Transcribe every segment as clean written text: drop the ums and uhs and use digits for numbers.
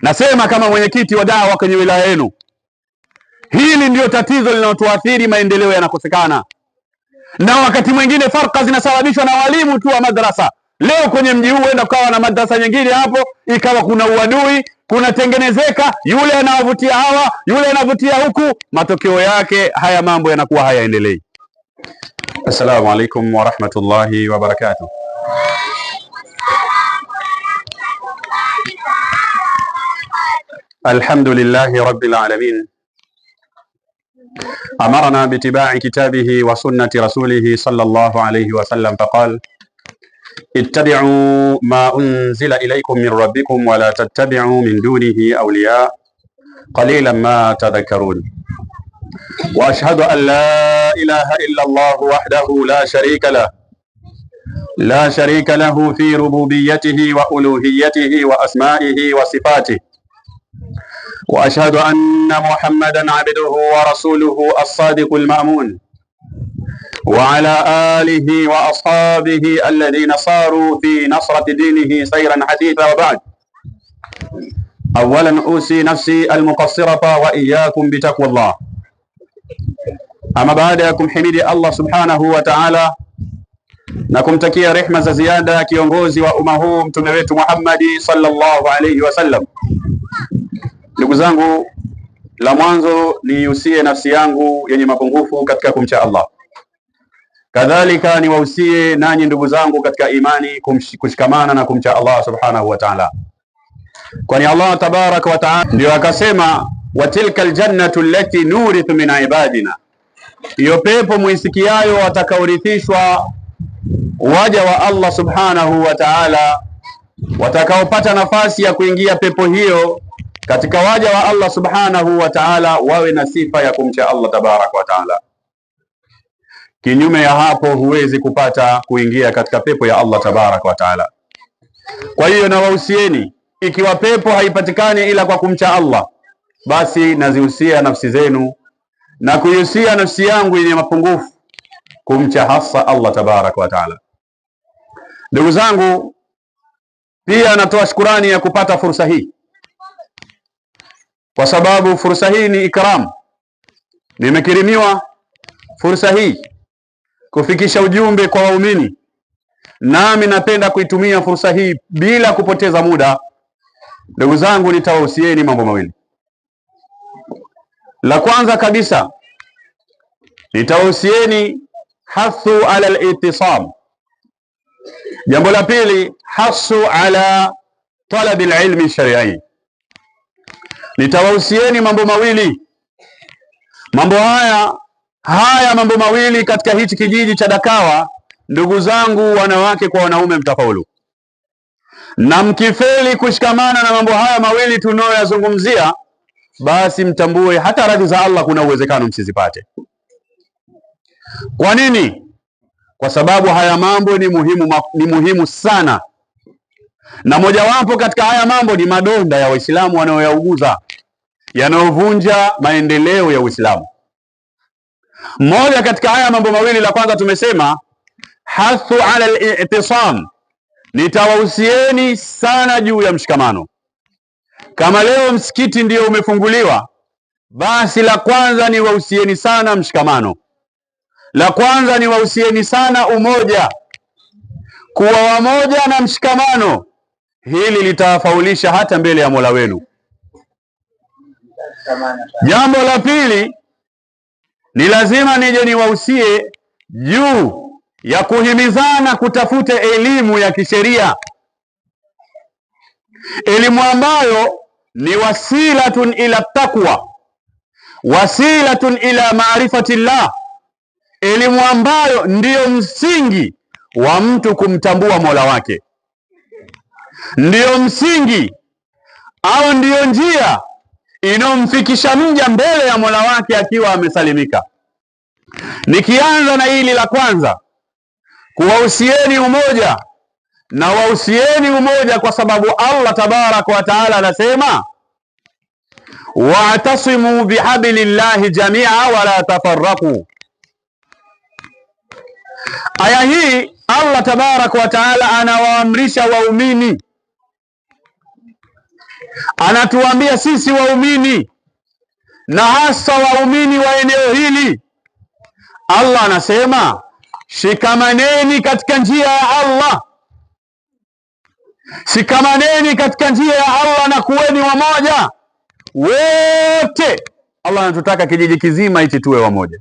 Nasema kama mwenyekiti wa dawa kwenye wilaya yenu, hili ndio tatizo linalotuathiri, maendeleo yanakosekana. Na wakati mwingine farqa zinasababishwa na walimu tu wa madrasa. Leo kwenye mji huu huenda kukawa na madrasa nyingine hapo, ikawa kuna uadui, kunatengenezeka, yule anawavutia hawa, yule anavutia huku, matokeo yake haya mambo yanakuwa hayaendelei. Assalamu alaikum wa rahmatullahi wa barakatuh. Alhamdulillahi rabbil alamin. أمرنا باتباع كتابه وسنة رسوله صلى الله عليه وسلم فقال: اتبعوا ما أنزل إليكم من ربكم ولا تتبعوا من دونه أولياء قليلا ما تذكرون. وأشهد أن لا إله إلا الله وحده لا شريك له في ربوبيته وألوهيته وأسمائه وصفاته. وأشهد أن محمدا عبده ورسوله الصادق المأمون، وعلى آله وأصحابه الذين صاروا في نصرة دينه سيرا حثيثا. وبعد، أولا أوصي نفسي المقصرة وإياكم بتقوى الله. أما بعدكم حميد الله سبحانه وتعالى نكمتكي رحمة زيادة kiongozi wa umma huu mtume wetu Muhammad sallallahu alayhi wasallam. Ndugu zangu, la mwanzo niusie nafsi yangu yenye mapungufu katika kumcha Allah. Kadhalika niwausie nanyi ndugu zangu katika imani kushikamana na kumcha Allah subhanahu wa ta'ala. Kwani Allah tabaraka wa ta'ala ndio akasema, wa tilka aljannatu allati nurithu min ibadina, hiyo pepo muisikiayo watakaorithishwa waja wa Allah subhanahu wa ta'ala, watakaopata nafasi ya kuingia pepo hiyo katika waja wa Allah subhanahu wa ta'ala, wawe na sifa ya kumcha Allah tabaraka wa ta'ala. Kinyume ya hapo huwezi kupata kuingia katika pepo ya Allah tabaraka wa ta'ala. Kwa hiyo na wahusieni, ikiwa pepo haipatikani ila kwa kumcha Allah, basi nazihusia nafsi zenu na kuihusia nafsi yangu yenye mapungufu kumcha hasa Allah tabaraka wa ta'ala. Ndugu zangu, pia natoa shukrani ya kupata fursa hii, kwa sababu fursa hii ni ikram. Nimekirimiwa fursa hii kufikisha ujumbe kwa waumini, nami napenda kuitumia fursa hii bila kupoteza muda. Ndugu zangu, nitawahusieni mambo mawili. La kwanza kabisa, nitawahusieni hathu ala al-ittisam. Jambo la pili, hasu ala talabi al-ilmi shari'i. Nitawahusieni mambo mawili. Mambo haya mambo mawili katika hichi kijiji cha Dakawa, ndugu zangu wanawake kwa wanaume, mtafaulu. Na mkifeli kushikamana na mambo haya mawili tunayoyazungumzia, basi mtambue hata radhi za Allah kuna uwezekano msizipate. Kwa nini? Kwa sababu haya mambo ni muhimu sana. Na mojawapo katika haya mambo ni madonda ya Waislamu wanaoyauguza, yanayovunja maendeleo ya Uislamu. Moja katika haya mambo mawili, la kwanza tumesema hathu ala al-i'tisam. Nitawahusieni sana juu ya mshikamano. Kama leo msikiti ndio umefunguliwa, basi la kwanza ni wahusieni sana mshikamano. La kwanza ni wahusieni sana umoja, kuwa wamoja na mshikamano. Hili litawafaulisha hata mbele ya Mola wenu. Jambo la pili, ni lazima nije niwahusie juu ya kuhimizana kutafuta elimu ya kisheria, elimu ambayo ni wasilatun ila taqwa, wasilatun ila maarifatillah, elimu ambayo ndiyo msingi wa mtu kumtambua Mola wake, ndiyo msingi au ndiyo njia inomfikisha mja mbele ya Mola wake akiwa amesalimika. Nikianza na hili la kwanza, kuwahusieni umoja, na wahusieni umoja kwa sababu Allah tabaraka wa taala anasema, wa'tasimu bihablillahi jami'a wa la tafarraqu. Aya hii Allah tabaraka wa taala anawaamrisha waumini anatuambia sisi waumini na hasa waumini wa eneo hili. Allah anasema shikamaneni katika njia ya Allah, shikamaneni katika njia ya Allah na kuweni wamoja wote. Allah anatutaka kijiji kizima hichi tuwe wamoja,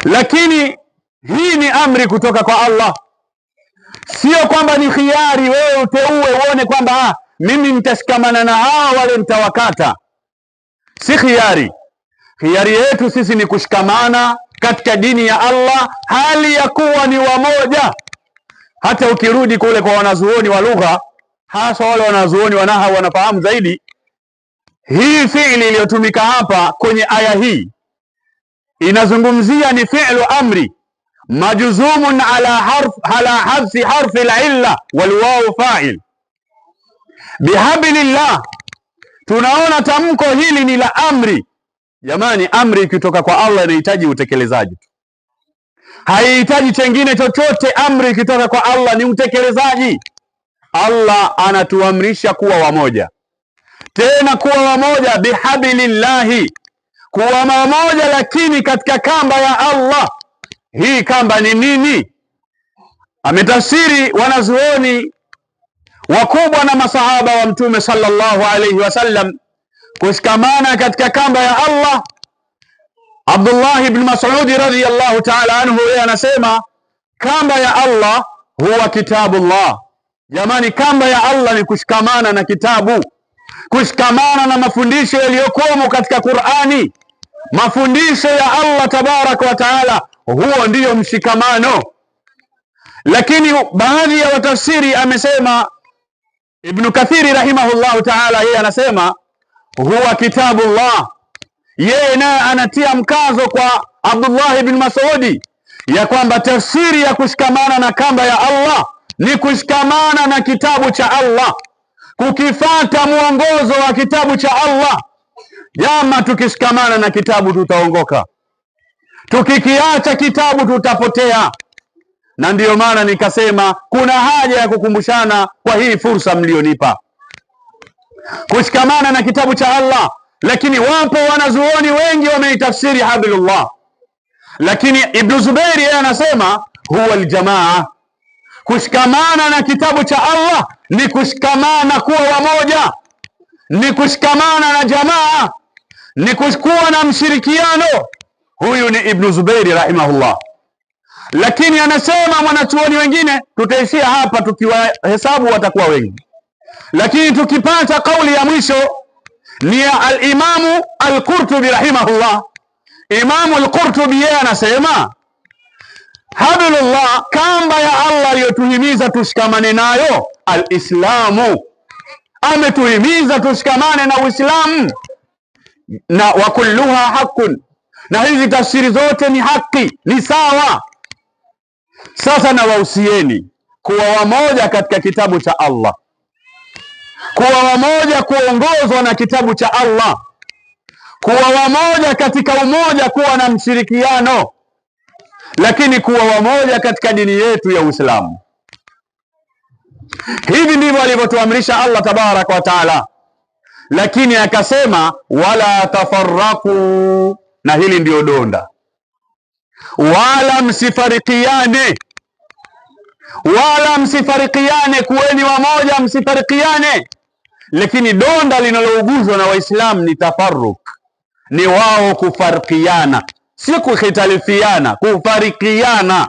lakini hii ni amri kutoka kwa Allah, sio kwamba ni khiari wewe uteue uone kwamba mimi nitashikamana na hao wale nitawakata. Si khiari. Khiari yetu sisi ni kushikamana katika dini ya Allah hali ya kuwa ni wamoja. Hata ukirudi kule kwa wanazuoni wa lugha, hasa wale wanazuoni wa nahwu wanafahamu zaidi, hii fi'li iliyotumika hapa kwenye aya hii inazungumzia ni fi'lu amri majzumun ala hadfi harfi al-illa wal waw fa'il bihablillah. Tunaona tamko hili ni la amri. Jamani, amri ikitoka kwa Allah inahitaji utekelezaji, haihitaji chengine chochote. Amri ikitoka kwa Allah ni utekelezaji. Allah anatuamrisha kuwa wamoja, tena kuwa wamoja bihablillahi, kuwa wamoja lakini katika kamba ya Allah. Hii kamba ni nini? Ametafsiri wanazuoni wakubwa na masahaba wa Mtume sallallahu alayhi wasallam kushikamana katika kamba ya Allah. Abdullah ibn Mas'ud radhiyallahu ta'ala anhu, yeye anasema kamba ya Allah huwa kitabullah. Jamani, kamba ya Allah ni kushikamana na kitabu, kushikamana na mafundisho yaliyokomo katika Qur'ani, mafundisho ya Allah tabaraka wa taala. Huo ndiyo mshikamano. Lakini baadhi ya watafsiri, amesema Ibn Kathiri rahimahullahu ta'ala, yeye anasema huwa kitabullah. Yeye naye anatia mkazo kwa Abdullah ibn Mas'udi ya kwamba tafsiri ya kushikamana na kamba ya Allah ni kushikamana na kitabu cha Allah, kukifata mwongozo wa kitabu cha Allah. Jama, tukishikamana na kitabu tutaongoka, tukikiacha kitabu tutapotea. Na ndiyo maana nikasema kuna haja ya kukumbushana kwa hii fursa mlionipa kushikamana na kitabu cha Allah. Lakini wapo wanazuoni wengi wameitafsiri hablullah, lakini Ibn Zubair yeye anasema huwa aljamaa. Kushikamana na kitabu cha Allah ni kushikamana kuwa wamoja, ni kushikamana na jamaa, ni kuwa na mshirikiano. Huyu ni Ibn Zubair rahimahullah. Lakini anasema mwanachuoni wengine, tutaishia hapa, tukiwahesabu watakuwa wengi, lakini tukipata kauli ya mwisho ni ya al-Imamu al-Qurtubi rahimahullah. Imamu al-Qurtubi yeye anasema hablullah, kamba ya Allah aliyotuhimiza tushikamane nayo al-Islamu. Ametuhimiza tushikamane na Uislamu, na wa kulluha haqqun, na hizi tafsiri zote ni haki, ni sawa. Sasa na wahusieni kuwa wamoja katika kitabu cha Allah, kuwa wamoja kuongozwa na kitabu cha Allah, kuwa wamoja katika umoja, kuwa na mshirikiano, lakini kuwa wamoja katika dini yetu ya Uislamu. Hivi ndivyo alivyotuamrisha Allah tabaraka wa taala. Lakini akasema wala tafarraku, na hili ndio donda, wala msifarikiane, wala msifarikiane, kuweni wamoja, msifarikiane. Lakini donda linalouguzwa na Waislamu ni tafarruk, ni wao kufarikiana, si kukhitalifiana, kufarikiana.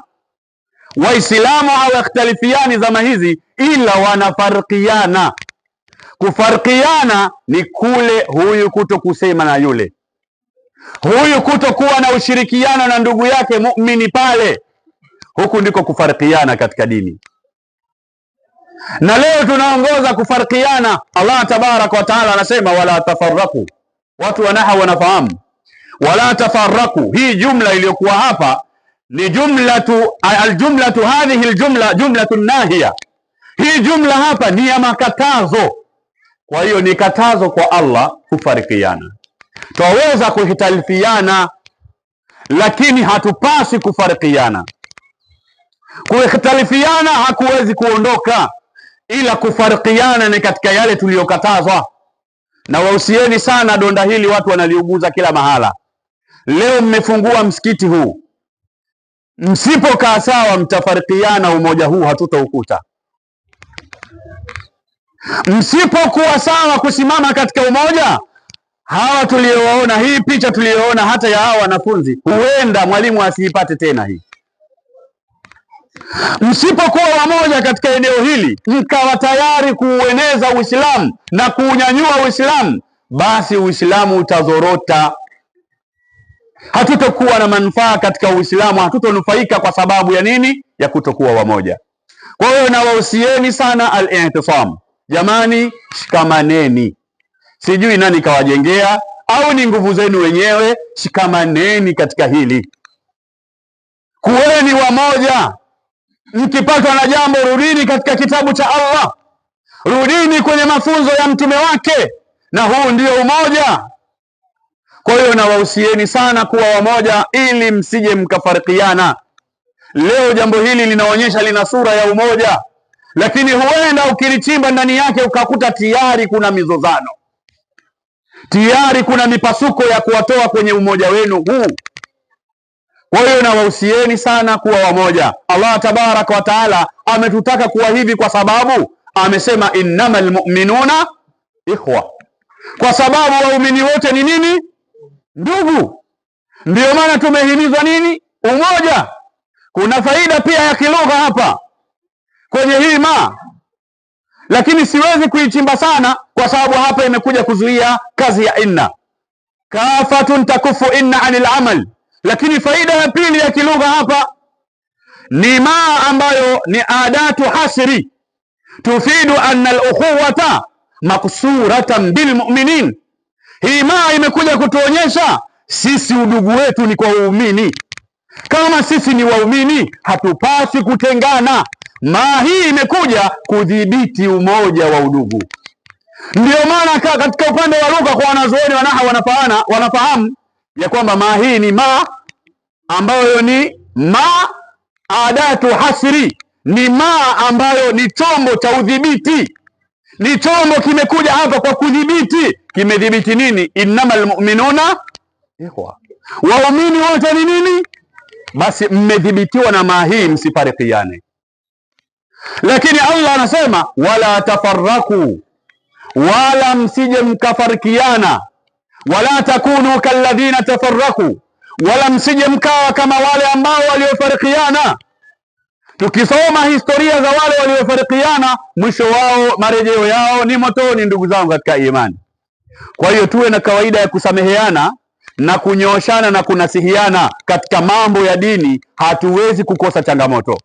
Waislamu hawakhtalifiani zama hizi, ila wanafarikiana. Kufarikiana ni kule huyu kuto kusema na yule, huyu kutokuwa na ushirikiano na ndugu yake muumini pale. Huku ndiko kufarikiana katika dini, na leo tunaongoza kufarikiana. Allah tabaraka wa taala anasema wala tafarraku. Watu wanaha wanafahamu wala tafarraku. Hii jumla iliyokuwa hapa ni aljumlatu hadhihi aljumla jumlatu nahiya. Hii jumla hapa ni ya makatazo. Kwa hiyo ni katazo kwa Allah kufarikiana. Twaweza kuhitalifiana, lakini hatupasi kufarikiana. Kuhitalifiana hakuwezi kuondoka ila kufarikiana ni katika yale tuliyokatazwa. Na wahusieni sana, donda hili watu wanaliuguza kila mahala. Leo mmefungua msikiti huu, msipokaa sawa mtafarikiana, umoja huu hatutaukuta. Msipokuwa sawa kusimama katika umoja, hawa tuliowaona, hii picha tulioona hata ya hawa wanafunzi, huenda mwalimu asiipate tena hii. Msipokuwa wamoja katika eneo hili, mkawa tayari kuueneza Uislamu na kuunyanyua Uislamu, basi Uislamu utazorota. Hatutokuwa na manufaa katika Uislamu, hatutonufaika. Kwa sababu ya nini? Ya kutokuwa wamoja. Kwa hiyo nawahusieni sana al-i'tisam. Jamani, shikamaneni. Sijui nani kawajengea au ni nguvu zenu wenyewe. Shikamaneni katika hili, kuweni wamoja. Mkipatwa na jambo, rudini katika kitabu cha Allah, rudini kwenye mafunzo ya mtume wake, na huu ndio umoja. Kwa hiyo nawahusieni sana kuwa wamoja, ili msije mkafarikiana. Leo jambo hili linaonyesha lina sura ya umoja, lakini huenda ukilichimba ndani yake ukakuta tayari kuna mizozano, tayari kuna mipasuko ya kuwatoa kwenye umoja wenu huu. Kwa hiyo nawahusieni sana kuwa wamoja. Allah tabaraka wa taala ametutaka kuwa hivi kwa sababu amesema innamal mu'minuna ikhwa, kwa sababu waumini wote ni nini? Ndugu. Ndio maana tumehimizwa nini? Umoja. Kuna faida pia ya kilugha hapa kwenye hii lakini siwezi kuichimba sana kwa sababu hapa imekuja kuzuia kazi ya inna. Kafatun takufu inna anil amal. Lakini faida ya pili ya kilugha hapa ni ambayo ni adatu hasri, tufidu anna al-ukhuwata maksuratan bil mu'minin. Hii imekuja kutuonyesha sisi udugu wetu ni kwa waumini. Kama sisi ni waumini, hatupasi kutengana. Hii imekuja kudhibiti umoja wa udugu. Ndio maana katika upande wa lugha, kwa wanazuoni wanafahamu ya kwamba hii ni ambayo ni adatu hasri, ni ambayo ni chombo cha udhibiti. Ni chombo kimekuja hapa kwa kudhibiti. Kimedhibiti nini? Innamal mu'minuna ikhwa, waumini wote ni nini? Basi mmedhibitiwa na hii, msifarikiane. Lakini Allah anasema wala tafarraku, wala msije mkafarikiana, wala takunu kalladhina tafarraku, wala msije mkawa kama wale ambao waliofarikiana. Tukisoma historia za wale waliofarikiana, mwisho wao, marejeo yao ni motoni, ndugu zangu katika imani. Kwa hiyo tuwe na kawaida ya kusameheana na kunyooshana na kunasihiana katika mambo ya dini. Hatuwezi kukosa changamoto.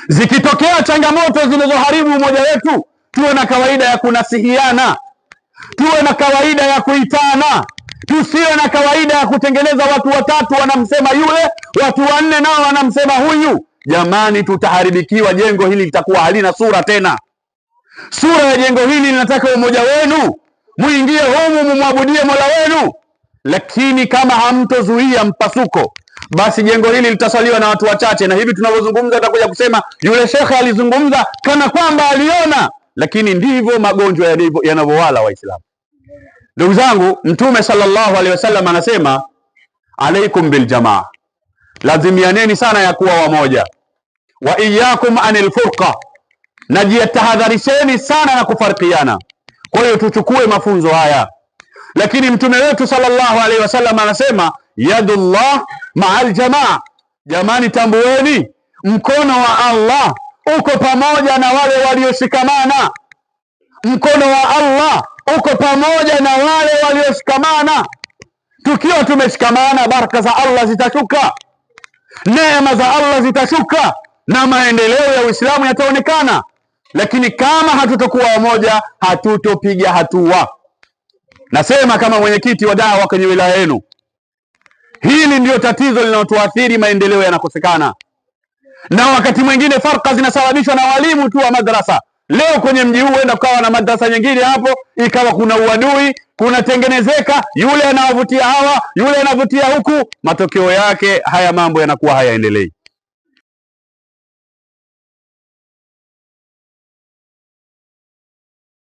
Zikitokea changamoto zinazoharibu umoja wetu, tuwe na kawaida ya kunasihiana, tuwe na kawaida ya kuitana. Tusiwe na kawaida ya kutengeneza watu watatu wanamsema yule, watu wanne nao wanamsema huyu. Jamani, tutaharibikiwa. Jengo hili litakuwa halina sura tena. Sura ya jengo hili linataka umoja wenu, muingie humu mumwabudie Mola wenu. Lakini kama hamtozuia mpasuko, basi jengo hili litasaliwa na watu wachache. Na hivi tunavyozungumza, atakuja kusema yule shekhe alizungumza kana kwamba aliona, lakini ndivyo magonjwa yanavyowala Waislamu. Ndugu zangu, Mtume sallallahu alaihi wasallam anasema alaikum bil jamaa, lazimianeni sana ya kuwa wamoja. Wa iyyakum anil furqa, najitahadharisheni sana na kufarikiana. Kwa hiyo tuchukue mafunzo haya. Lakini mtume wetu sallallahu alaihi wasallam anasema yadullah ma'al jamaa. Jamani, tambueni mkono wa Allah uko pamoja na wale walioshikamana. Mkono wa Allah uko pamoja na wale walioshikamana. Tukiwa tumeshikamana, baraka za Allah zitashuka, neema za Allah zitashuka, na maendeleo ya Uislamu yataonekana. Lakini kama hatutokuwa wamoja, hatutopiga hatua. Nasema kama mwenyekiti wa dawa kwenye wilaya yenu, hili ndio tatizo linalotuathiri. Maendeleo yanakosekana, na wakati mwingine farqa zinasababishwa na walimu tu wa madrasa. Leo kwenye mji huu huenda kukawa na madrasa nyingine hapo, ikawa kuna uadui, kunatengenezeka, yule anawavutia hawa, yule anavutia huku. Matokeo yake haya mambo yanakuwa hayaendelei.